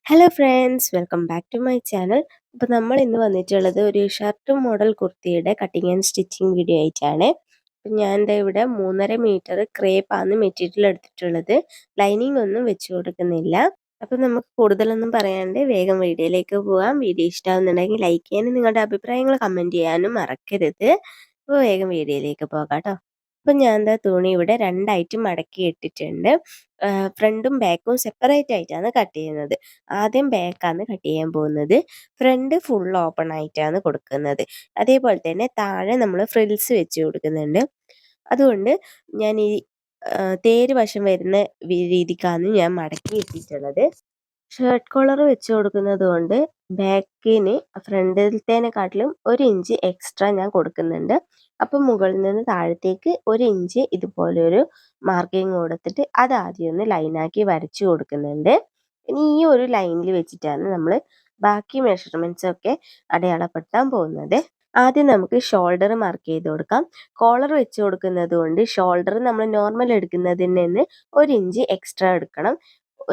Hello friends, welcome back to my channel. അപ്പോൾ നമ്മൾ ഇന്ന് വന്നിട്ടുള്ളത് ഒരു ഷർട്ട് മോഡൽ കുർത്തിയുടെ കട്ടിങ് ആൻഡ് സ്റ്റിച്ചിങ് വീഡിയോ ആയിട്ടാണ്. അപ്പം ഞാൻ ദാ ഇവിടെ 3.5 മീറ്റർ ക്രേപ്പാണ് മെറ്റീരിയൽ എടുത്തിട്ടുള്ളത്. ലൈനിങ് ഒന്നും വെച്ച് കൊടുക്കുന്നില്ല. അപ്പം നമുക്ക് കൂടുതലൊന്നും പറയാണ്ട് വേഗം വീഡിയോയിലേക്ക് പോകാം. വീഡിയോ ഇഷ്ടമാകുന്നുണ്ടെങ്കിൽ ലൈക്ക് ചെയ്യാനും നിങ്ങളുടെ അഭിപ്രായങ്ങൾ കമൻറ്റ് ചെയ്യാനും മറക്കരുത്. അപ്പോൾ വേഗം വീഡിയോയിലേക്ക് പോകാം കേട്ടോ. അപ്പം ഞാൻ ദാ തുണി ഇവിടെ രണ്ടായിട്ട് മടക്കി ഇട്ടിട്ടുണ്ട്. ഫ്രണ്ടും ബാക്കും സെപ്പറേറ്റ് ആയിട്ടാണ് കട്ട് ചെയ്യുന്നത്. ആദ്യം ബാക്കാണ് കട്ട് ചെയ്യാൻ പോകുന്നത്. ഫ്രണ്ട് ഫുൾ ഓപ്പൺ ആയിട്ടാണ് കൊടുക്കുന്നത്. അതേപോലെ തന്നെ താഴെ നമ്മൾ ഫ്രിൽസ് വെച്ച് കൊടുക്കുന്നുണ്ട്. അതുകൊണ്ട് ഞാൻ ഈ തേര് വശം വരുന്ന രീതിക്കാണ് ഞാൻ മടക്കി ഇട്ടിട്ടുള്ളത്. ഷർട്ട് കോളർ വെച്ച് കൊടുക്കുന്നത് കൊണ്ട് ബാക്കിന് ഫ്രണ്ടിലത്തേനെക്കാട്ടിലും 1 ഇഞ്ച് എക്സ്ട്രാ ഞാൻ കൊടുക്കുന്നുണ്ട്. അപ്പം മുകളിൽ നിന്ന് താഴത്തേക്ക് 1 ഇഞ്ച് ഇതുപോലൊരു മാർക്കിങ് കൊടുത്തിട്ട് അത് ആദ്യം ഒന്ന് ലൈനാക്കി വരച്ചു കൊടുക്കുന്നുണ്ട്. ഇനി ഈ ഒരു ലൈനിൽ വെച്ചിട്ടാണ് നമ്മൾ ബാക്കി മെഷർമെൻറ്റ്സ് ഒക്കെ അടയാളപ്പെടുത്താൻ പോകുന്നത്. ആദ്യം നമുക്ക് ഷോൾഡർ മാർക്ക് ചെയ്ത് കൊടുക്കാം. കോളർ വെച്ച് കൊടുക്കുന്നത് കൊണ്ട് ഷോൾഡർ നമ്മൾ നോർമൽ എടുക്കുന്നതിൽ നിന്ന് 1 ഇഞ്ച് എക്സ്ട്രാ എടുക്കണം.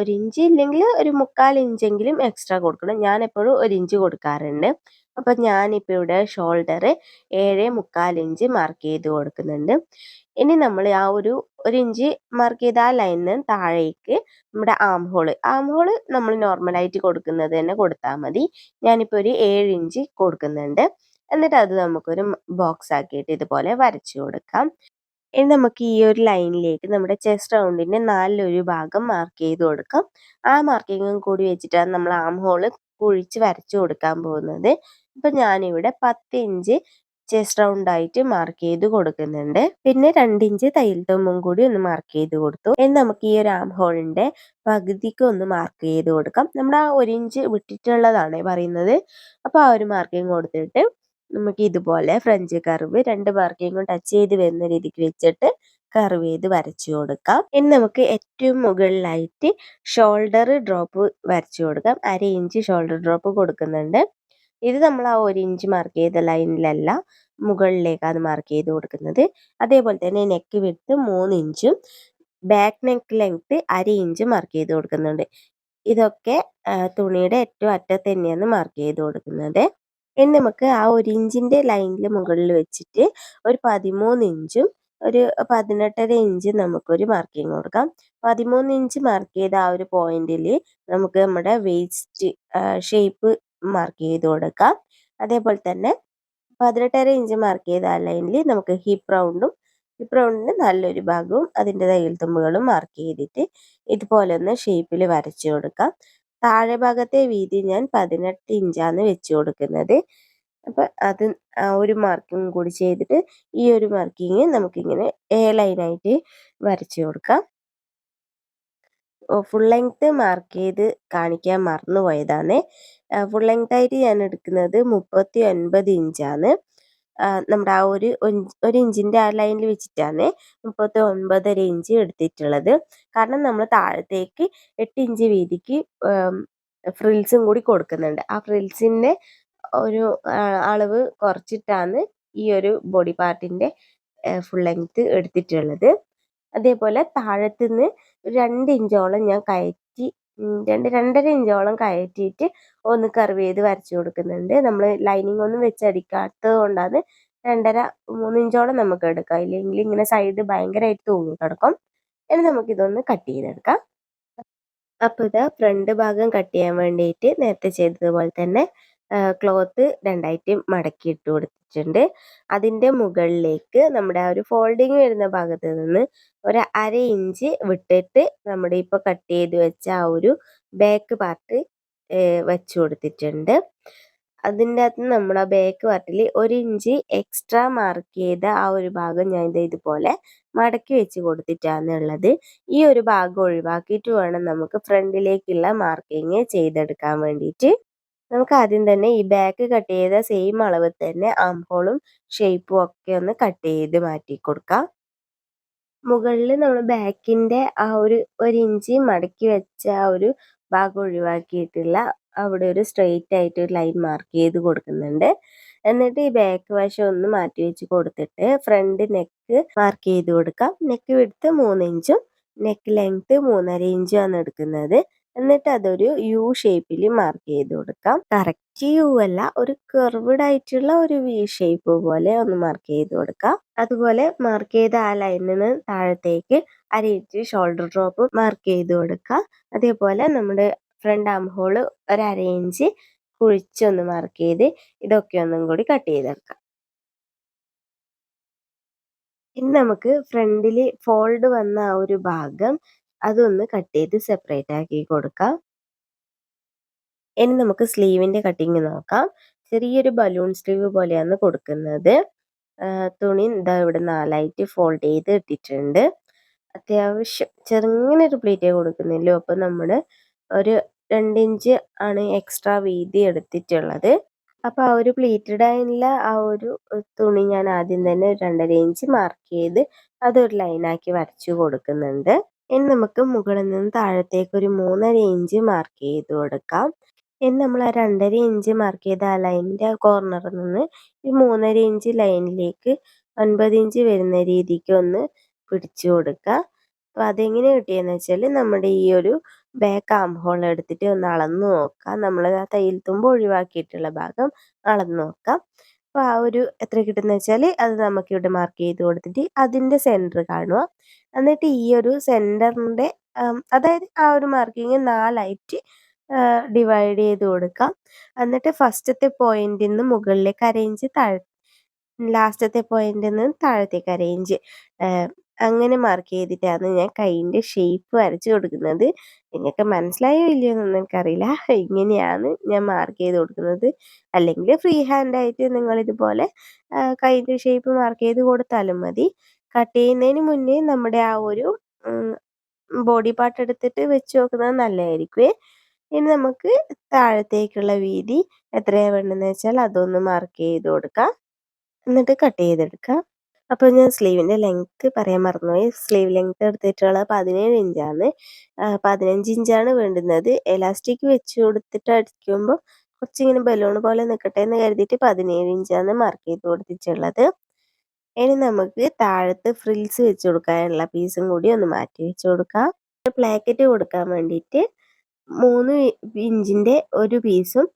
1 ഇഞ്ച് ഇല്ലെങ്കിൽ ഒരു 1/4 ഇഞ്ചെങ്കിലും എക്സ്ട്രാ കൊടുക്കണം. ഞാൻ എപ്പോഴും 1 ഇഞ്ച് കൊടുക്കാറുണ്ട്. അപ്പം ഞാനിപ്പോൾ ഇവിടെ ഷോൾഡർ 7.25 ഇഞ്ച് മാർക്ക് ചെയ്ത് കൊടുക്കുന്നുണ്ട്. ഇനി നമ്മൾ ആ ഒരു 1 ഇഞ്ച് മാർക്ക് ചെയ്ത ആ ലൈനിന് താഴേക്ക് നമ്മുടെ ആം ഹോള് നമ്മൾ നോർമലായിട്ട് കൊടുക്കുന്നത് തന്നെ കൊടുത്താൽ മതി. ഞാനിപ്പോൾ ഒരു 7 ഇഞ്ച് കൊടുക്കുന്നുണ്ട്. എന്നിട്ട് അത് നമുക്കൊരു ബോക്സ് ആക്കിയിട്ട് ഇതുപോലെ വരച്ചു കൊടുക്കാം. ഇനി നമുക്ക് ഈ ഒരു ലൈനിലേക്ക് നമ്മുടെ ചെസ്റ്റ് റൗണ്ടിന്റെ 4 ഭാഗം മാർക്ക് ചെയ്ത് കൊടുക്കാം. ആ മാർക്കിങ്ങും കൂടി വെച്ചിട്ടാണ് നമ്മൾ ആം ഹോള് കുഴിച്ച് വരച്ചു കൊടുക്കാൻ പോകുന്നത്. അപ്പം ഞാനിവിടെ 10 ഇഞ്ച് ചെസ്റ്റ് റൗണ്ട് ആയിട്ട് മാർക്ക് ചെയ്ത് കൊടുക്കുന്നുണ്ട്. പിന്നെ 2 ഇഞ്ച് തയ്യൽ തുമ്പും കൂടി ഒന്ന് മാർക്ക് ചെയ്ത് കൊടുത്തു. ഇനി നമുക്ക് ഈ ഒരു ആം ഹോളിന്റെ പകുതിക്ക് ഒന്ന് മാർക്ക് ചെയ്ത് കൊടുക്കാം. നമ്മുടെ ആ 1 ഇഞ്ച് വിട്ടിട്ടുള്ളതാണ് പറയുന്നത്. അപ്പോൾ ആ ഒരു മാർക്കിങ് കൊടുത്തിട്ട് നമുക്ക് ഇതുപോലെ ഫ്രഞ്ച് കർവ് 2 മാർക്കിങ്ങും ടച്ച് ചെയ്ത് വരുന്ന രീതിക്ക് വെച്ചിട്ട് കർവ് ചെയ്ത് വരച്ചു കൊടുക്കാം. ഇനി നമുക്ക് ഏറ്റവും മുകളിലായിട്ട് ഷോൾഡർ ഡ്രോപ്പ് വരച്ചു കൊടുക്കാം. 1/2 ഇഞ്ച് ഷോൾഡർ ഡ്രോപ്പ് കൊടുക്കുന്നുണ്ട്. ഇത് നമ്മൾ ആ 1 ഇഞ്ച് മാർക്ക് ചെയ്ത ലൈനിലല്ല, മുകളിലേക്കാണ് മാർക്ക് ചെയ്ത് കൊടുക്കുന്നത്. അതേപോലെ തന്നെ നെക്ക് വിഡ്ത്ത് 3 ഇഞ്ചും back neck length 1/2 inch mark ചെയ്ത് കൊടുക്കുന്നുണ്ട്. ഇതൊക്കെ തുണിയുടെ ഏറ്റവും അറ്റത്ത് തന്നെയാണ് മാർക്ക് ചെയ്ത് കൊടുക്കുന്നത്. ഇനി നമുക്ക് ആ 1 ഇഞ്ചിന്റെ ലൈനിൽ മുകളിൽ വെച്ചിട്ട് ഒരു 13 ഇഞ്ചും ഒരു 18.5 ഇഞ്ച് നമുക്കൊരു മാർക്കിങ് കൊടുക്കാം. 13 ഇഞ്ച് മാർക്ക് ചെയ്ത ആ ഒരു പോയിന്റിൽ നമുക്ക് നമ്മുടെ വേസ്റ്റ് ഷേപ്പ് മാർക്ക് ചെയ്ത് കൊടുക്കാം. അതേപോലെ തന്നെ 18.5 ഇഞ്ച് മാർക്ക് ചെയ്ത ആ ലൈനിൽ നമുക്ക് ഹിപ്പ് റൗണ്ടിന് നല്ലൊരു ഭാഗവും അതിൻ്റെ തയ്യൽ തുമ്പുകളും മാർക്ക് ചെയ്തിട്ട് ഇതുപോലെ ഒന്ന് ഷേപ്പിൽ വരച്ചു കൊടുക്കാം. താഴെ ഭാഗത്തെ വീതി ഞാൻ 18 ഇഞ്ചാണ് വെച്ച് കൊടുക്കുന്നത്. അപ്പം അത് ഒരു മാർക്കിങ് കൂടി ചെയ്തിട്ട് ഈ ഒരു മാർക്കിങ് നമുക്കിങ്ങനെ ലൈനായിട്ട് വരച്ചു കൊടുക്കാം. ഫുൾ ലെങ്ത്ത് മാർക്ക് ചെയ്ത് കാണിക്കാൻ മറന്നുപോയതാണ്. ഫുൾ ലെങ്ത് ആയിട്ട് ഞാൻ എടുക്കുന്നത് 39 ഇഞ്ചാണ്. നമ്മുടെ ആ ഒരു ഇഞ്ചിൻ്റെ ആ ലൈനിൽ വെച്ചിട്ടാണ് 39.5 ഇഞ്ച് എടുത്തിട്ടുള്ളത്. കാരണം നമ്മൾ താഴത്തേക്ക് 8 ഇഞ്ച് വീതിക്ക് ഫ്രിൽസും കൂടി കൊടുക്കുന്നുണ്ട്. ആ ഫ്രിൽസിൻ്റെ ഒരു അളവ് കുറച്ചിട്ടാണ് ഈ ഒരു ബോഡി പാർട്ടിൻ്റെ ഫുൾ ലെങ്ത്ത് എടുത്തിട്ടുള്ളത്. അതേപോലെ താഴത്തുനിന്ന് 2 ഇഞ്ചോളം ഞാൻ കയറ്റി 2-2.5 ഇഞ്ചോളം കയറ്റിയിട്ട് ഒന്ന് കർവ് ചെയ്ത് വരച്ചു കൊടുക്കുന്നുണ്ട്. നമ്മൾ ലൈനിങ് ഒന്നും വെച്ചടിക്കാത്തത് കൊണ്ടാണ് 2.5-3 ഇഞ്ചോളം നമുക്ക് എടുക്കാം. ഇല്ലെങ്കിൽ ഇങ്ങനെ സൈഡ് ഭയങ്കരമായിട്ട് തൂങ്ങി കിടക്കും. ഇനി നമുക്കിതൊന്ന് കട്ട് ചെയ്തെടുക്കാം. അപ്പോൾ ഇതാ ഫ്രണ്ട് ഭാഗം കട്ട് ചെയ്യാൻ വേണ്ടിയിട്ട് നേരത്തെ ചെയ്തതുപോലെ തന്നെ ക്ലോത്ത് രണ്ടായിട്ട് മടക്കി ഇട്ട് കൊടുത്തിട്ടുണ്ട്. അതിൻ്റെ മുകളിലേക്ക് നമ്മുടെ ആ ഒരു ഫോൾഡിങ് വരുന്ന ഭാഗത്ത് നിന്ന് ഒരു 1/2 ഇഞ്ച് വിട്ടിട്ട് നമ്മുടെ ഇപ്പോൾ കട്ട് ചെയ്ത് വെച്ച ആ ഒരു ബാക്ക് പാർട്ട് വെച്ച് കൊടുത്തിട്ടുണ്ട്. അതിൻ്റെ അകത്ത് നമ്മൾ ആ ബാക്ക് പാർട്ടിൽ 1 ഇഞ്ച് എക്സ്ട്രാ മാർക്ക് ചെയ്ത ആ ഒരു ഭാഗം ഞാൻ ഇതുപോലെ മടക്കി വെച്ച് കൊടുത്തിട്ടാണ് ഉള്ളത്. ഈ ഒരു ഭാഗം ഒഴിവാക്കിയിട്ട് വേണം നമുക്ക് ഫ്രണ്ടിലേക്കുള്ള മാർക്കിങ് ചെയ്തെടുക്കാൻ വേണ്ടിയിട്ട്. നമുക്ക് ആദ്യം തന്നെ ഈ ബാക്ക് കട്ട് ചെയ്ത സെയിം അളവ് തന്നെ ആം ഹോളും ഷേപ്പും ഒക്കെ ഒന്ന് കട്ട് ചെയ്ത് മാറ്റി കൊടുക്കാം. മുകളിൽ നമ്മൾ ബാക്കിൻ്റെ ആ ഒരു 1 ഇഞ്ച് മടക്കി വെച്ച ആ ഒരു ഭാഗം ഒഴിവാക്കിയിട്ടുള്ള അവിടെ ഒരു സ്ട്രെയിറ്റ് ആയിട്ട് ഒരു ലൈൻ മാർക്ക് ചെയ്ത് കൊടുക്കുന്നുണ്ട്. എന്നിട്ട് ഈ ബാക്ക് വശം ഒന്ന് മാറ്റി വെച്ച് കൊടുത്തിട്ട് ഫ്രണ്ട് നെക്ക് മാർക്ക് ചെയ്ത് കൊടുക്കാം. നെക്ക് വിഡ്ത്ത് 3 ഇഞ്ചും നെക്ക് ലെങ്ത് 3.5 ഇഞ്ചും ആണ് എടുക്കുന്നത്. എന്നിട്ട് അതൊരു യു ഷേപ്പിൽ മാർക്ക് ചെയ്ത് കൊടുക്കാം. കറക്റ്റ് യു അല്ല, ഒരു കർവ്ഡ് ആയിട്ടുള്ള ഒരു വി ഷേപ്പ് പോലെ ഒന്ന് മാർക്ക് ചെയ്ത് കൊടുക്കാം. അതുപോലെ മാർക്ക് ചെയ്ത ആ ലൈനിന് താഴത്തേക്ക് 1/2 ഇഞ്ച് ഷോൾഡർ ഡ്രോപ്പ് മാർക്ക് ചെയ്ത് കൊടുക്കാം. അതേപോലെ നമ്മുടെ ഫ്രണ്ട് ആം ഹോൾ ഒരു 1/2 ഇഞ്ച് കുഴിച്ചൊന്ന് മാർക്ക് ചെയ്ത് ഇതൊക്കെ ഒന്നും കൂടി കട്ട് ചെയ്തെടുക്കാം. ഇനി നമുക്ക് ഫ്രണ്ടിൽ ഫോൾഡ് വന്ന ആ ഒരു ഭാഗം അതൊന്ന് കട്ട് ചെയ്ത് സെപ്പറേറ്റ് ആക്കി കൊടുക്കാം. ഇനി നമുക്ക് സ്ലീവിന്റെ കട്ടിങ് നോക്കാം. ചെറിയൊരു ബലൂൺ സ്ലീവ് പോലെയാണ് കൊടുക്കുന്നത്. തുണി ഇതാ ഇവിടെ 4ആയിട്ട് ഫോൾഡ് ചെയ്ത് ഇട്ടിട്ടുണ്ട്. അത്യാവശ്യം ചെറുങ്ങനെ ഒരു പ്ലീറ്റേ കൊടുക്കുന്നുള്ളൂ. അപ്പോൾ നമ്മൾ ഒരു 2 ഇഞ്ച് ആണ് എക്സ്ട്രാ വീതി എടുത്തിട്ടുള്ളത്. അപ്പോൾ ആ ഒരു പ്ലീറ്റഡ് ആയിട്ടുള്ള ആ ഒരു തുണി ഞാൻ ആദ്യം തന്നെ 2.5 ഇഞ്ച് മാർക്ക് ചെയ്ത് അതൊരു ലൈനാക്കി വരച്ചു കൊടുക്കുന്നുണ്ട്. ഇനി നമുക്ക് മുകളിൽ നിന്ന് താഴത്തേക്ക് ഒരു 3.5 ഇഞ്ച് മാർക്ക് ചെയ്ത് കൊടുക്കാം. ഇനി നമ്മൾ ആ 2.5 ഇഞ്ച് മാർക്ക് ചെയ്ത ആ ലൈനിൻ്റെ കോർണറിൽ നിന്ന് ഈ 3.5 ഇഞ്ച് ലൈനിലേക്ക് 9 ഇഞ്ച് വരുന്ന രീതിക്ക് ഒന്ന് പിടിച്ചു കൊടുക്കുക. അപ്പോൾ അതെങ്ങനെ കിട്ടിയെന്ന് വെച്ചാൽ നമ്മുടെ ഈ ഒരു ബാക്ക് ആം ഹോൾ എടുത്തിട്ട് ഒന്ന് അളന്ന് നോക്കാം. നമ്മൾ ആ തയ്യൽ തുമ്പ് ഒഴിവാക്കിയിട്ടുള്ള ഭാഗം അളന്ന് നോക്കാം. അപ്പോൾ ആ ഒരു എത്ര കിട്ടുന്ന വെച്ചാൽ അത് നമുക്കിവിടെ മാർക്ക് ചെയ്ത് കൊടുത്തിട്ട് അതിൻ്റെ സെൻറ്റർ കാണുക. എന്നിട്ട് ഈ ഒരു സെൻറ്ററിൻ്റെ അതായത് ആ ഒരു മാർക്കിങ് 4ആയിട്ട് ഡിവൈഡ് ചെയ്ത് കൊടുക്കാം. എന്നിട്ട് ഫസ്റ്റത്തെ പോയിന്റിൽ നിന്ന് മുകളിലേക്ക് 1/2 ഇഞ്ച് ലാസ്റ്റത്തെ പോയിന്റിൽ നിന്ന് താഴത്തേക്ക് 1/2 ഇഞ്ച് അങ്ങനെ മാർക്ക് ചെയ്തിട്ടാണ് ഞാൻ കൈയിൻ്റെ ഷേപ്പ് വരച്ച് കൊടുക്കുന്നത്. നിങ്ങൾക്ക് മനസ്സിലായോ ഇല്ലയോ എന്നൊന്നും എനിക്കറിയില്ല. ഇങ്ങനെയാണ് ഞാൻ മാർക്ക് ചെയ്ത് കൊടുക്കുന്നത്. അല്ലെങ്കിൽ ഫ്രീ ഹാൻഡായിട്ട് നിങ്ങളിതുപോലെ കൈയിൻ്റെ ഷേപ്പ് മാർക്ക് ചെയ്ത് കൊടുത്താലും മതി. കട്ട് ചെയ്യുന്നതിന് മുന്നേ നമ്മുടെ ആ ഒരു ബോഡി പാർട്ട് എടുത്തിട്ട് വെച്ച് നോക്കുന്നത് നല്ലതായിരിക്കുമേ. ഇനി നമുക്ക് താഴത്തേക്കുള്ള വീതി എത്രയാണ് വേണ്ടതെന്ന് വെച്ചാൽ അതൊന്ന് മാർക്ക് ചെയ്ത് കൊടുക്കാം. എന്നിട്ട് കട്ട് ചെയ്തെടുക്കാം. അപ്പോൾ ഞാൻ സ്ലീവിൻ്റെ ലെങ്ത്ത് പറയാൻ മറന്നുപോയി. സ്ലീവ് ലെങ്ത്ത് എടുത്തിട്ടുള്ളത് 17 ഇഞ്ചാണ്. 15 ഇഞ്ചാണ് വേണ്ടുന്നത്. എലാസ്റ്റിക് വെച്ച് കൊടുത്തിട്ട് അടിക്കുമ്പോൾ കുറച്ചിങ്ങനെ ബലൂൺ പോലെ നിൽക്കട്ടെ എന്ന് കരുതിയിട്ട് 17 ഇഞ്ചാണ് മാർക്ക് ചെയ്ത് കൊടുത്തിട്ടുള്ളത്. ഇനി നമുക്ക് താഴത്ത് ഫ്രിൽസ് വെച്ച് കൊടുക്കാനുള്ള പീസും കൂടി ഒന്ന് മാറ്റി വെച്ച് കൊടുക്കാം. പ്ലാക്കറ്റ് കൊടുക്കാൻ വേണ്ടിയിട്ട് 3 ഇഞ്ചിൻ്റെ ഒരു പീസും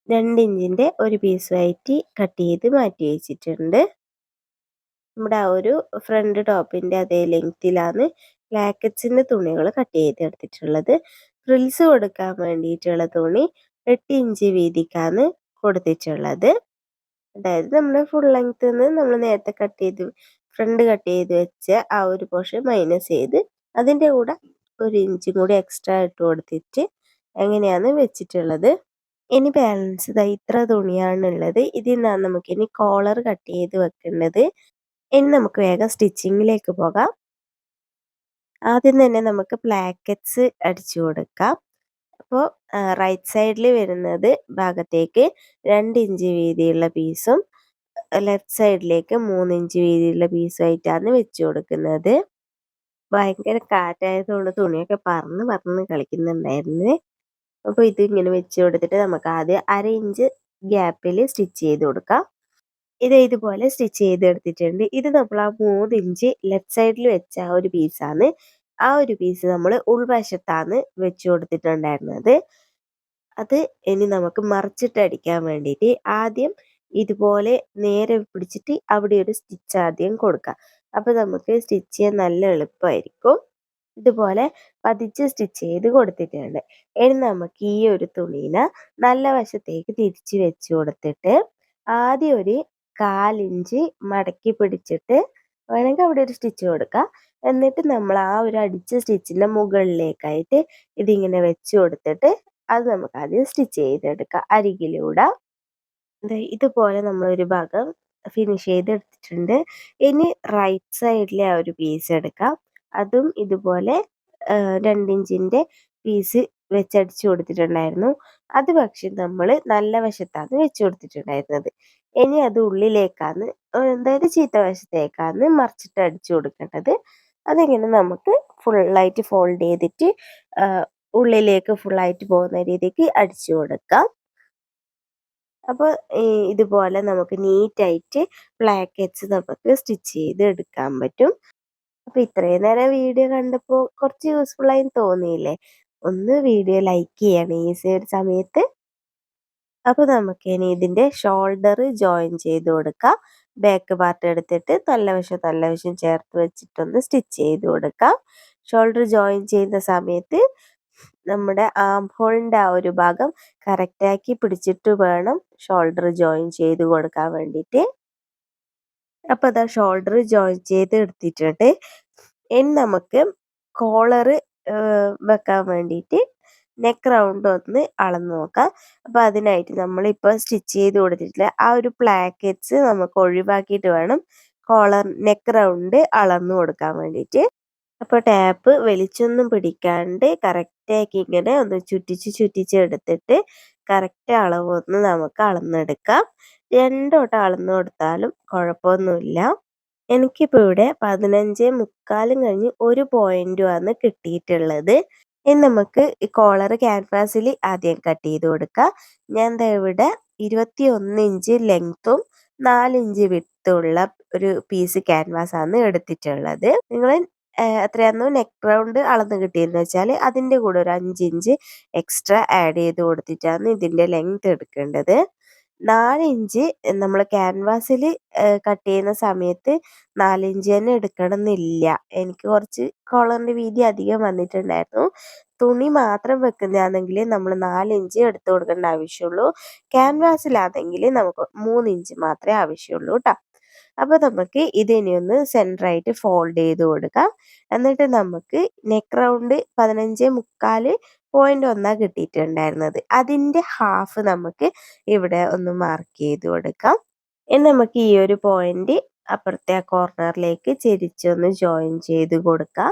2 ഇഞ്ചിൻ്റെ ഒരു പീസുമായിട്ട് കട്ട് ചെയ്ത് മാറ്റി വെച്ചിട്ടുണ്ട്. നമ്മുടെ ആ ഒരു ഫ്രണ്ട് ടോപ്പിൻ്റെ അതേ ലെങ്ത്തിലാണ് പ്ലാക്കറ്റ്സിൻ്റെ തുണികൾ കട്ട് ചെയ്തെടുത്തിട്ടുള്ളത്. ഫ്രിൽസ് കൊടുക്കാൻ വേണ്ടിയിട്ടുള്ള തുണി 8 ഇഞ്ച് വീതിക്കാണ് കൊടുത്തിട്ടുള്ളത്. അതായത് നമ്മുടെ ഫുൾ ലെങ്ത്തിൽ നിന്ന് നമ്മൾ നേരത്തെ ഫ്രണ്ട് കട്ട് ചെയ്ത് വെച്ച ആ ഒരു പോർഷൻ മൈനസ് ചെയ്ത് അതിൻ്റെ കൂടെ 1 ഇഞ്ചും കൂടി എക്സ്ട്രാ ഇട്ട് കൊടുത്തിട്ട് എങ്ങനെയാണ് വെച്ചിട്ടുള്ളത്. ഇനി ബാലൻസ് ഇത്ര തുണിയാണുള്ളത്. ഇതിൽ നിന്നാണ് നമുക്കിനി കോളർ കട്ട് ചെയ്ത് വെക്കേണ്ടത്. ഇനി നമുക്ക് വേഗം സ്റ്റിച്ചിങ്ങിലേക്ക് പോകാം. ആദ്യം തന്നെ നമുക്ക് പ്ലാക്കറ്റ്സ് അടിച്ചു കൊടുക്കാം. അപ്പോൾ റൈറ്റ് സൈഡിൽ വരുന്നത് ഭാഗത്തേക്ക് 2 ഇഞ്ച് വീതിയുള്ള പീസും ലെഫ്റ്റ് സൈഡിലേക്ക് 3 ഇഞ്ച് വീതിയുള്ള പീസുമായിട്ടാണ് വെച്ച് കൊടുക്കുന്നത്. ഭയങ്കര കാറ്റായതുകൊണ്ട് തുണിയൊക്കെ പറന്ന് കളിക്കുന്നുണ്ടായിരുന്നു. അപ്പോൾ ഇതിങ്ങനെ വെച്ച് കൊടുത്തിട്ട് നമുക്ക് ആദ്യം 1/2 ഇഞ്ച് ഗ്യാപ്പിൽ സ്റ്റിച്ച് ചെയ്ത് കൊടുക്കാം. ഇതുപോലെ സ്റ്റിച്ച് ചെയ്തെടുത്തിട്ടുണ്ട്. ഇത് നമ്മൾ ആ 3 ഇഞ്ച് ലെഫ്റ്റ് സൈഡിൽ വെച്ച ആ ഒരു പീസാണ്. ആ ഒരു പീസ് നമ്മൾ ഉൾവശത്താണ് വെച്ച് കൊടുത്തിട്ടുണ്ടായിരുന്നത്. അത് ഇനി നമുക്ക് മറിച്ചിട്ട് അടിക്കാൻ വേണ്ടിയിട്ട് ആദ്യം ഇതുപോലെ നേരെ പിടിച്ചിട്ട് അവിടെ ഒരു സ്റ്റിച്ച് ആദ്യം കൊടുക്കാം. അപ്പോൾ നമുക്ക് സ്റ്റിച്ച് ചെയ്യാൻ നല്ല എളുപ്പമായിരിക്കും. ഇതുപോലെ പതിച്ച് സ്റ്റിച്ച് ചെയ്ത് കൊടുത്തിട്ടുണ്ട്. ഇനി നമുക്ക് ഈ ഒരു തുണീനെ നല്ല വശത്തേക്ക് തിരിച്ച് വെച്ച് കൊടുത്തിട്ട് ആദ്യം ഒരു 1/4 ഇഞ്ച് മടക്കി പിടിച്ചിട്ട് വേണമെങ്കിൽ അവിടെ ഒരു സ്റ്റിച്ച് കൊടുക്കാം. എന്നിട്ട് നമ്മൾ ആ ഒരു അടിച്ച സ്റ്റിച്ചിൻ്റെ മുകളിലേക്കായിട്ട് ഇതിങ്ങനെ വെച്ച് കൊടുത്തിട്ട് അത് നമുക്ക് ആദ്യം സ്റ്റിച്ച് ചെയ്തെടുക്കാം അരികിലൂടെ. ഇതുപോലെ നമ്മളൊരു ഭാഗം ഫിനിഷ് ചെയ്തെടുത്തിട്ടുണ്ട്. ഇനി റൈറ്റ് സൈഡിലെ ആ ഒരു പീസ് എടുക്കാം. അതും ഇതുപോലെ 2 ഇഞ്ചിൻ്റെ പീസ് വെച്ചടിച്ചു കൊടുത്തിട്ടുണ്ടായിരുന്നു. അത് പക്ഷെ നമ്മൾ നല്ല വശത്താണ് വെച്ച് കൊടുത്തിട്ടുണ്ടായിരുന്നത്. ഇനി അത് ഉള്ളിലേക്കാണ്, അതായത് ചീത്ത വശത്തേക്കാണ് മറിച്ചിട്ട് അടിച്ചു കൊടുക്കേണ്ടത്. അതിങ്ങനെ നമുക്ക് ഫുള്ളായിട്ട് ഫോൾഡ് ചെയ്തിട്ട് ഉള്ളിലേക്ക് ഫുള്ളായിട്ട് പോകുന്ന രീതിക്ക് അടിച്ചു കൊടുക്കാം. അപ്പോൾ ഇതുപോലെ നമുക്ക് നീറ്റായിട്ട് പ്ലാക്കറ്റ്സ് നമുക്ക് സ്റ്റിച്ച് ചെയ്ത് എടുക്കാൻ പറ്റും. അപ്പോൾ ഇത്രയും നേരം വീഡിയോ കണ്ടപ്പോൾ കുറച്ച് യൂസ്ഫുള്ളായി തോന്നിയില്ലേ? ഒന്ന് വീഡിയോ ലൈക്ക് ചെയ്യണേ ഈ ഒരു സമയത്ത്. അപ്പോൾ നമുക്കിനി ഇതിൻ്റെ ഷോൾഡർ ജോയിൻ ചെയ്ത് കൊടുക്കാം. ബാക്ക് പാർട്ട് എടുത്തിട്ട് നല്ല വശം ചേർത്ത് വെച്ചിട്ടൊന്ന് സ്റ്റിച്ച് ചെയ്ത് കൊടുക്കാം. ഷോൾഡർ ജോയിൻ ചെയ്യുന്ന സമയത്ത് നമ്മുടെ ആം ഹോളിൻ്റെ ആ ഒരു ഭാഗം കറക്റ്റാക്കി പിടിച്ചിട്ട് വേണം ഷോൾഡർ ജോയിൻ ചെയ്ത് കൊടുക്കാൻ വേണ്ടിയിട്ട്. അപ്പോൾ അതാ ഷോൾഡർ ജോയിൻ ചെയ്ത് എടുത്തിട്ടുണ്ട്. ഇനി നമുക്ക് കോളർ വെക്കാൻ വേണ്ടിയിട്ട് നെക്ക് റൗണ്ട് ഒന്ന് അളന്ന് നോക്കാം. അപ്പോൾ അതിനായിട്ട് നമ്മളിപ്പോൾ സ്റ്റിച്ച് ചെയ്ത് കൊടുത്തിട്ടുള്ള ആ ഒരു പ്ലാക്കറ്റ്സ് നമുക്ക് ഒഴിവാക്കിയിട്ട് വേണം കോളർ നെക്ക് റൗണ്ട് അളന്ന് കൊടുക്കാൻ വേണ്ടിയിട്ട്. അപ്പോൾ ടാപ്പ് വലിച്ചൊന്നും പിടിക്കാണ്ട് കറക്റ്റാക്കി ഇങ്ങനെ ഒന്ന് ചുറ്റിച്ച് എടുത്തിട്ട് കറക്റ്റ് അളവൊന്ന് നമുക്ക് അളന്നെടുക്കാം. 2 വട്ടം അളന്ന് കൊടുത്താലും കുഴപ്പമൊന്നുമില്ല. എനിക്കിപ്പോൾ ഇവിടെ 15.75 കഴിഞ്ഞ് 1 പോയിന്റുമാണ് കിട്ടിയിട്ടുള്ളത്. ഇനി നമുക്ക് ഈ കോളർ ക്യാൻവാസിൽ ആദ്യം കട്ട് ചെയ്ത് കൊടുക്കാം. ഞാൻ ദാ ഇവിടെ 21 ഇഞ്ച് ലെങ്ത്തും 4 ഇഞ്ച് വിട്ടുള്ള ഒരു പീസ് ക്യാൻവാസാണ് എടുത്തിട്ടുള്ളത്. നിങ്ങൾ എത്രയാണോ നെക്ക് റൗണ്ട് അളന്ന് കിട്ടിയെന്ന് വെച്ചാൽ അതിൻ്റെ കൂടെ ഒരു 5 ഇഞ്ച് എക്സ്ട്രാ ആഡ് ചെയ്ത് കൊടുത്തിട്ടാണ് ഇതിൻ്റെ ലെങ്ത് എടുക്കേണ്ടത്. 4 ഇഞ്ച് നമ്മൾ ക്യാൻവാസിൽ കട്ട് ചെയ്യുന്ന സമയത്ത് 4 ഇഞ്ച് തന്നെ എടുക്കണം എന്നില്ല. എനിക്ക് കുറച്ച് കോളറിൻ്റെ വീതി അധികം വന്നിട്ടുണ്ടായിരുന്നു. തുണി മാത്രം വെക്കുന്നതാണെങ്കിൽ നമ്മൾ 4 ഇഞ്ച് എടുത്ത് കൊടുക്കേണ്ട ആവശ്യമുള്ളൂ. ക്യാൻവാസിലാണെങ്കിൽ നമുക്ക് 3 ഇഞ്ച് മാത്രമേ ആവശ്യമുള്ളൂ കേട്ടോ. അപ്പോൾ നമുക്ക് ഇതിനെ ഒന്ന് സെൻറ്ററായിട്ട് ഫോൾഡ് ചെയ്ത് കൊടുക്കാം. എന്നിട്ട് നമുക്ക് നെക്ക് റൗണ്ട് 15.25 കിട്ടിയിട്ടുണ്ടായിരുന്നത്. അതിൻ്റെ ഹാഫ് നമുക്ക് ഇവിടെ ഒന്ന് മാർക്ക് ചെയ്ത് കൊടുക്കാം. ഇനി നമുക്ക് ഈ ഒരു പോയിന്റ് അപ്പുറത്തെ കോർണറിലേക്ക് ചെരിച്ചൊന്ന് ജോയിൻ ചെയ്ത് കൊടുക്കാം.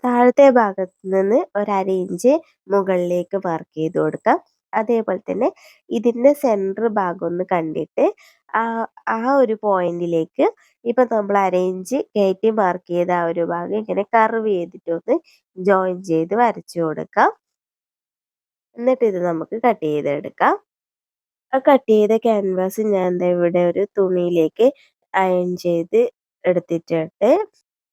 താഴത്തെ ഭാഗത്ത് നിന്ന് ഒരു 1/2 ഇഞ്ച് മുകളിലേക്ക് മാർക്ക് ചെയ്ത് കൊടുക്കാം. അതേപോലെ തന്നെ ഇതിൻ്റെ സെൻറ്റർ ഭാഗം ഒന്ന് കണ്ടിട്ട് ആ ഒരു പോയിന്റിലേക്ക് ഇപ്പം നമ്മൾ 1/2 ഇഞ്ച് കയറ്റി മാർക്ക് ചെയ്ത ആ ഒരു ഭാഗം ഇങ്ങനെ കർവ് ചെയ്തിട്ടൊന്ന് ജോയിൻ ചെയ്ത് വരച്ചു കൊടുക്കാം. എന്നിട്ട് ഇത് നമുക്ക് കട്ട് ചെയ്തെടുക്കാം. ആ കട്ട് ചെയ്ത ക്യാൻവാസ് ഞാൻ ദാ ഇവിടെ ഒരു തുണിയിലേക്ക് അയൺ ചെയ്ത് എടുത്തിട്ടുണ്ട്.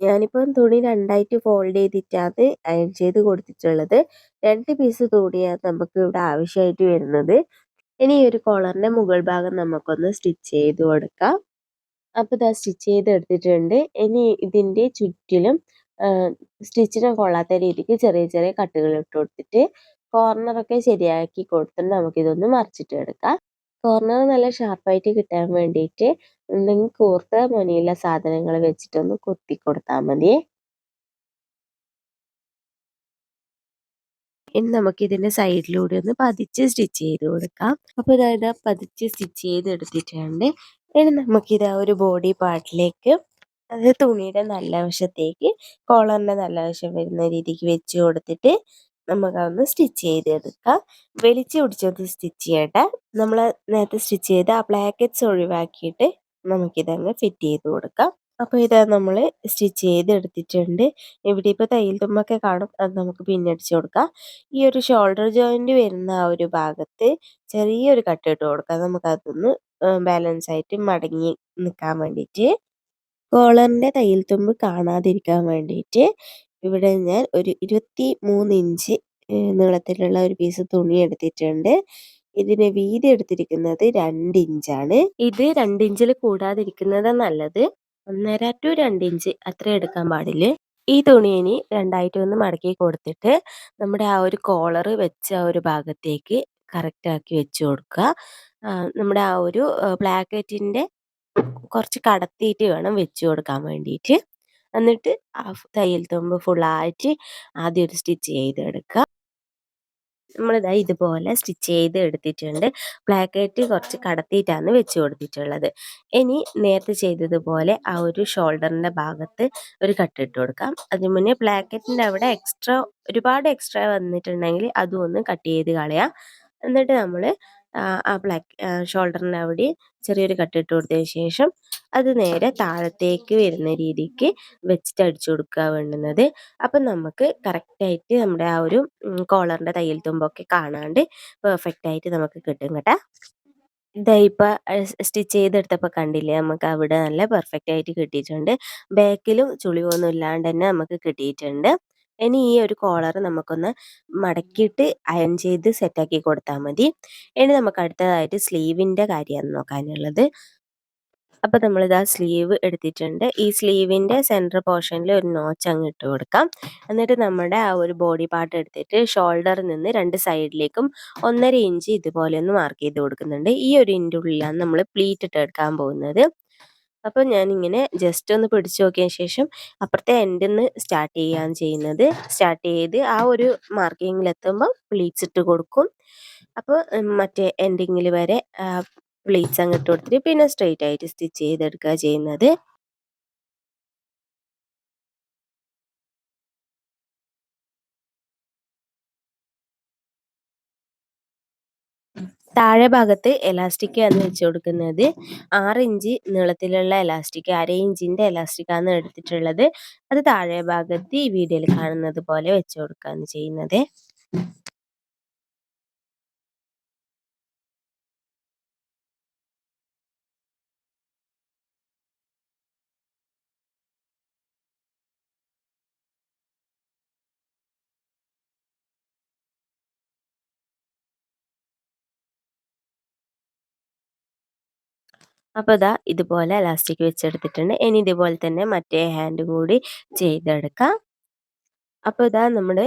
ഞാനിപ്പം തുണി 2ആയിട്ട് ഫോൾഡ് ചെയ്തിട്ടാണ് അയൺ ചെയ്ത് കൊടുത്തിട്ടുള്ളത്. 2 പീസ് തുണിയാണ് നമുക്ക് ഇവിടെ ആവശ്യമായിട്ട് വരുന്നത്. ഇനി ഈ ഒരു കോളറിൻ്റെ മുകൾ ഭാഗം നമുക്കൊന്ന് സ്റ്റിച്ച് ചെയ്ത് കൊടുക്കാം. അപ്പോൾ ഇതാ സ്റ്റിച്ച് ചെയ്ത് എടുത്തിട്ടുണ്ട്. ഇനി ഇതിൻ്റെ ചുറ്റിലും സ്റ്റിച്ചിന് കൊള്ളാത്ത രീതിക്ക് ചെറിയ ചെറിയ കട്ടുകൾ ഇട്ട് കൊടുത്തിട്ട് കോർണറൊക്കെ ശരിയാക്കി കൊടുത്തിട്ട് നമുക്കിതൊന്ന് മറിച്ചിട്ട് എടുക്കാം. കോർണർ നല്ല ഷാർപ്പായിട്ട് കിട്ടാൻ വേണ്ടിയിട്ട് എന്തെങ്കിലും കൂർത്ത മുനയുള്ള സാധനങ്ങൾ വെച്ചിട്ടൊന്ന് കുത്തി കൊടുത്താൽ മതി. ഇനി നമുക്ക് ഇതിൻ്റെ സൈഡിലൂടെ ഒന്ന് പതിച്ച് സ്റ്റിച്ച് ചെയ്ത് കൊടുക്കാം. അപ്പോൾ ഇതാ പതിച്ച് സ്റ്റിച്ച് ചെയ്ത് എടുത്തിട്ടുണ്ട്. ഇനി നമുക്കിതാ ഒരു ബോഡി പാർട്ടിലേക്ക് അത് തുണിയുടെ നല്ല വശത്തേക്ക് കോളറിൻ്റെ നല്ല വശം വരുന്ന രീതിക്ക് വെച്ച് കൊടുത്തിട്ട് നമുക്കതൊന്ന് സ്റ്റിച്ച് ചെയ്തെടുക്കാം. വലിച്ച് പിടിച്ചൊന്ന് സ്റ്റിച്ച് ചെയ്യട്ടെ. നമ്മൾ നേരത്തെ സ്റ്റിച്ച് ചെയ്ത ആ ബ്ലാക്കറ്റ്സ് ഒഴിവാക്കിയിട്ട് നമുക്കിതങ്ങ് ഫിറ്റ് ചെയ്ത് കൊടുക്കാം. അപ്പോൾ ഇതാ നമ്മൾ സ്റ്റിച്ച് ചെയ്തെടുത്തിട്ടുണ്ട്. ഇവിടെ ഇപ്പോൾ തയ്യൽ തുമ്പൊക്കെ കാണും, അത് നമുക്ക് പിന്നടിച്ച് കൊടുക്കാം. ഈ ഒരു ഷോൾഡർ ജോയിന്റ് വരുന്ന ആ ഒരു ഭാഗത്ത് ചെറിയൊരു കട്ട് ഇട്ട് കൊടുക്കാം. നമുക്കതൊന്ന് ബാലൻസ് ആയിട്ട് മടങ്ങി നിൽക്കാൻ വേണ്ടിയിട്ട്. കോളറിൻ്റെ തയ്യൽ തുമ്പ് കാണാതിരിക്കാൻ വേണ്ടിയിട്ട് ഇവിടെ ഞാൻ ഒരു 23 ഇഞ്ച് നീളത്തിലുള്ള ഒരു പീസ് തുണി എടുത്തിട്ടുണ്ട്. ഇതിന് വീതി എടുത്തിരിക്കുന്നത് 2 ഇഞ്ചാണ്. ഇത് 2 ഇഞ്ചിൽ കൂടാതിരിക്കുന്നത് നല്ലത്. 1.5 to 2 ഇഞ്ച് അത്രേ എടുക്കാൻ പാടില്ല. ഈ തുണി ഇനി 2ആയിട്ട് ഒന്ന് മടക്കി കൊടുത്തിട്ട് നമ്മുടെ ആ ഒരു കോളർ വെച്ച ആ ഒരു ഭാഗത്തേക്ക് കറക്റ്റാക്കി വെച്ച് കൊടുക്കുക. നമ്മുടെ ആ ഒരു ബ്ലാക്കറ്റിൻ്റെ കുറച്ച് കടത്തിയിട്ട് വേണം വെച്ച് കൊടുക്കാൻ വേണ്ടിയിട്ട്. എന്നിട്ട് ആ തയ്യൽ തുമ്പ് ഫുള്ളായിട്ട് ആദ്യം ഒരു സ്റ്റിച്ച് ചെയ്തെടുക്കുക. നമ്മളിതാ ഇതുപോലെ സ്റ്റിച്ച് ചെയ്ത് എടുത്തിട്ടുണ്ട്. ബ്ലാക്കറ്റ് കുറച്ച് കടത്തിയിട്ടാണ് വെച്ച് കൊടുത്തിട്ടുള്ളത്. ഇനി നേരത്തെ ചെയ്തതുപോലെ ആ ഒരു ഷോൾഡറിൻ്റെ ഭാഗത്ത് ഒരു കട്ടിട്ട് കൊടുക്കാം. അതിന് മുന്നേ ബ്ലാക്കറ്റിൻ്റെ അവിടെ ഒരുപാട് എക്സ്ട്രാ വന്നിട്ടുണ്ടെങ്കിൽ അതും ഒന്ന് കട്ട് ചെയ്ത് കളയാം. എന്നിട്ട് നമ്മൾ ആ ഷോൾഡറിൻ്റെ അവിടെ ചെറിയൊരു കട്ടിട്ട് കൊടുത്തതിന് ശേഷം അത് നേരെ താഴത്തേക്ക് വരുന്ന രീതിക്ക് വെച്ചിട്ട് അടിച്ചു കൊടുക്കുക വേണ്ടുന്നത്. അപ്പം നമുക്ക് കറക്റ്റായിട്ട് നമ്മുടെ ആ ഒരു കോളറിൻ്റെ തയ്യൽ തുമ്പൊക്കെ കാണാണ്ട് പെർഫെക്റ്റ് ആയിട്ട് നമുക്ക് കിട്ടും കേട്ടോ. ഇതാ ഇപ്പം സ്റ്റിച്ച് ചെയ്തെടുത്തപ്പോൾ കണ്ടില്ലേ, നമുക്ക് അവിടെ നല്ല പെർഫെക്റ്റ് ആയിട്ട് കിട്ടിയിട്ടുണ്ട്. ബാക്കിലും ചുളിവൊന്നും ഇല്ലാണ്ട് തന്നെ നമുക്ക് കിട്ടിയിട്ടുണ്ട്. ഇനി ഈ ഒരു കോളർ നമുക്കൊന്ന് മടക്കിയിട്ട് അയൺ ചെയ്ത് സെറ്റാക്കി കൊടുത്താൽ മതി. ഇനി നമുക്ക് അടുത്തതായിട്ട് സ്ലീവിൻ്റെ കാര്യമാണ് നോക്കാനുള്ളത്. അപ്പോൾ നമ്മളിതാ സ്ലീവ് എടുത്തിട്ടുണ്ട്. ഈ സ്ലീവിൻ്റെ സെൻറ്റർ പോർഷനിൽ ഒരു നോച്ച് അങ്ങ് ഇട്ട് കൊടുക്കാം. എന്നിട്ട് നമ്മുടെ ആ ഒരു ബോഡി പാർട്ട് എടുത്തിട്ട് ഷോൾഡറിൽ നിന്ന് 2 സൈഡിലേക്കും 1.5 ഇഞ്ച് ഇതുപോലെ ഒന്ന് മാർക്ക് ചെയ്ത് കൊടുക്കുന്നുണ്ട്. ഈ ഒരു ഇഞ്ചിൻ്റെ ഉള്ളിലാണ് നമ്മൾ പ്ലീറ്റ് ഇട്ട് എടുക്കാൻ പോകുന്നത്. അപ്പോൾ ഞാനിങ്ങനെ ജസ്റ്റ് ഒന്ന് പിടിച്ചു നോക്കിയ ശേഷം അപ്പുറത്തെ എൻഡിൽ നിന്ന് സ്റ്റാർട്ട് ചെയ്യുകയാണ് ചെയ്യുന്നത്. സ്റ്റാർട്ട് ചെയ്ത് ആ ഒരു മാർക്കിങ്ങിലെത്തുമ്പോൾ പ്ലീറ്റ്സ് ഇട്ട് കൊടുക്കും. അപ്പോൾ മറ്റേ എൻഡിങ്ങിൽ വരെ പ്ലീറ്റ്സ് അങ്ങ് ഇട്ട് കൊടുത്തിട്ട് പിന്നെ സ്ട്രെയിറ്റ് ആയിട്ട് സ്റ്റിച്ച് ചെയ്തെടുക്കുക ചെയ്യുന്നത്. താഴെ ഭാഗത്ത് എലാസ്റ്റിക് ആണ് വെച്ച് കൊടുക്കുന്നത്. 6 ഇഞ്ച് നീളത്തിലുള്ള എലാസ്റ്റിക്, 1/2 ഇഞ്ചിൻ്റെ എലാസ്റ്റിക്കാണ് എടുത്തിട്ടുള്ളത്. അത് താഴെ ഭാഗത്ത് ഈ വീഡിയോയിൽ കാണുന്നത് പോലെ വെച്ച് കൊടുക്കുകയാണ് ചെയ്യുന്നത്. അപ്പോൾ ഇതാ ഇതുപോലെ എലാസ്റ്റിക് വെച്ചെടുത്തിട്ടുണ്ട്. ഇനി ഇതുപോലെ തന്നെ മറ്റേ ഹാൻഡും കൂടി ചെയ്തെടുക്കാം. അപ്പോൾ ഇതാ നമ്മുടെ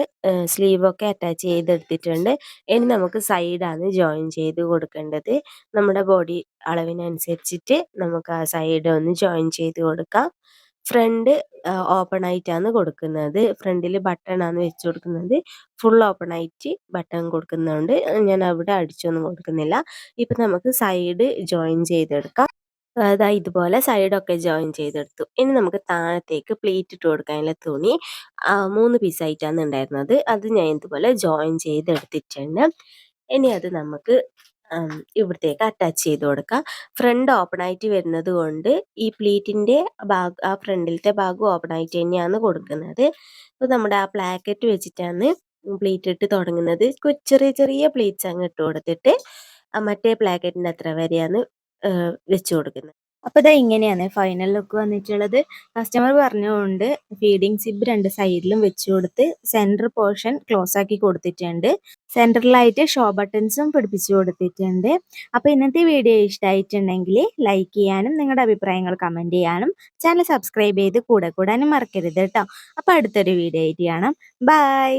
സ്ലീവൊക്കെ അറ്റാച്ച് ചെയ്തെടുത്തിട്ടുണ്ട്. ഇനി നമുക്ക് സൈഡാണ് ജോയിൻ ചെയ്ത് കൊടുക്കേണ്ടത്. നമ്മുടെ ബോഡി അളവിനനുസരിച്ചിട്ട് നമുക്ക് ആ സൈഡ് ഒന്ന് ജോയിൻ ചെയ്ത് കൊടുക്കാം. ഫ്രണ്ട് ഓപ്പൺ ആയിട്ടാണ് കൊടുക്കുന്നത്. ഫ്രണ്ടിൽ ബട്ടൺ ആണ് വെച്ച് കൊടുക്കുന്നത്. ഫുൾ ഓപ്പൺ ആയിട്ട് ബട്ടൺ കൊടുക്കുന്നുണ്ട്. ഞാൻ അവിടെ അടിച്ചൊന്നും കൊടുക്കുന്നില്ല. ഇപ്പം നമുക്ക് സൈഡ് ജോയിൻ ചെയ്തെടുക്കാം. ദാ ഇതുപോലെ സൈഡൊക്കെ ജോയിൻ ചെയ്തെടുത്തു. ഇനി നമുക്ക് താഴത്തേക്ക് പ്ലീറ്റ് ഇട്ട് കൊടുക്കാനുള്ള തുണി 3 പീസായിട്ടാണ് ഉണ്ടായിരുന്നത്. അത് ഞാൻ ഇതുപോലെ ജോയിൻ ചെയ്തെടുത്തിട്ടുണ്ട്. ഇനി അത് നമുക്ക് ഇവിടത്തേക്ക് അറ്റാച്ച് ചെയ്ത് കൊടുക്കാം. ഫ്രണ്ട് ഓപ്പൺ ആയിട്ട് വരുന്നത് കൊണ്ട് ഈ പ്ലീറ്റിൻ്റെ ആ ഫ്രണ്ടിലത്തെ ഭാഗം ഓപ്പൺ ആയിട്ട് തന്നെയാണ് കൊടുക്കുന്നത്. അപ്പോൾ നമ്മുടെ ആ പ്ലാക്കറ്റ് വെച്ചിട്ടാണ് പ്ലീറ്റ് ഇട്ട് തുടങ്ങുന്നത്. ചെറിയ ചെറിയ പ്ലീറ്റ്സ് അങ്ങ് ഇട്ട് കൊടുത്തിട്ട് മറ്റേ പ്ലാക്കറ്റിൻ്റെ അത്ര വരെയാണ് വെച്ച് കൊടുക്കുന്നത്. അപ്പോൾ ഇതാ ഇങ്ങനെയാണ് ഫൈനൽ ലുക്ക് വന്നിട്ടുള്ളത്. കസ്റ്റമർ പറഞ്ഞുകൊണ്ട് ഫീഡിങ് സിബ് 2 സൈഡിലും വെച്ച് കൊടുത്ത് സെൻറ്റർ പോർഷൻ ക്ലോസ് ആക്കി കൊടുത്തിട്ടുണ്ട്. സെൻറ്ററിലായിട്ട് ഷോ ബട്ടൺസും പിടിപ്പിച്ചു കൊടുത്തിട്ടുണ്ട്. അപ്പോൾ ഇന്നത്തെ വീഡിയോ ഇഷ്ടമായിട്ടുണ്ടെങ്കിൽ ലൈക്ക് ചെയ്യാനും നിങ്ങളുടെ അഭിപ്രായങ്ങൾ കമൻറ്റ് ചെയ്യാനും ചാനൽ സബ്സ്ക്രൈബ് ചെയ്ത് കൂടെ കൂടാനും മറക്കരുത് കേട്ടോ. അപ്പോൾ അടുത്തൊരു വീഡിയോ ആയിട്ട് കാണാം. ബൈ.